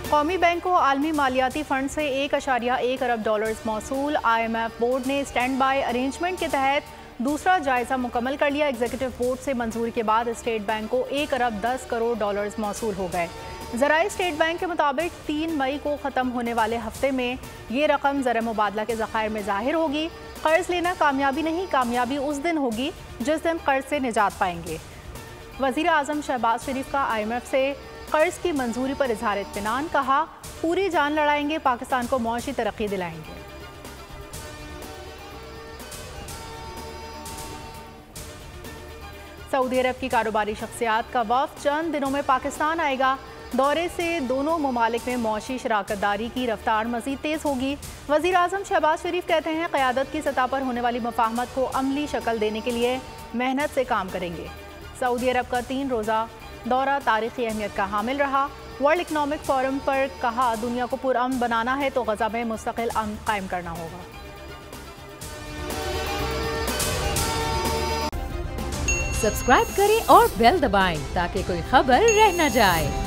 कौमी बैंक को आलमी मालियाती फंड से $1.1 अरब मौसूल। IMF बोर्ड ने स्टैंड बाय अरेंजमेंट के तहत दूसरा जायजा मुकम्मल कर लिया। एग्जीक्यूटिव बोर्ड से मंजूरी के बाद स्टेट बैंक को $1 अरब मौसूल हो गए। ज़राए स्टेट बैंक के मुताबिक 3 मई को ख़त्म होने वाले हफ्ते में ये रकम ज़र मुबादला के ज़खायर में ज़ाहिर होगी। कर्ज लेना कामयाबी नहीं, कामयाबी उस दिन होगी जिस दिन कर्ज से निजात पाएंगे। वज़ीर आज़म शहबाज शरीफ का IMF से कर्ज की मंजूरी पर इजहार इत्मीनान। कहा, पूरी जान लड़ाएंगे, पाकिस्तान को मौशी तरक्की दिलाएंगे। सऊदी अरब की कारोबारी शख्सियात का वफ़द चंद दिनों में पाकिस्तान आएगा। दौरे से दोनों ममालिक में मौशी शराकतदारी की रफ्तार मज़ीद तेज़ होगी। वज़ीर आज़म शहबाज शरीफ कहते हैं, क़यादत की सतह पर होने वाली मुफाहमत को अमली शक्ल देने के लिए मेहनत से काम करेंगे। सऊदी अरब का 3 रोज़ा दौरा तारीख़ी अहमियत का हामिल रहा। वर्ल्ड इकनॉमिक फोरम पर कहा, दुनिया को पुरअमन बनाना है तो गज़ा में मुस्तकिल अमन कायम करना होगा। सब्सक्राइब करें और बेल दबाएं ताकि कोई खबर रह न जाए।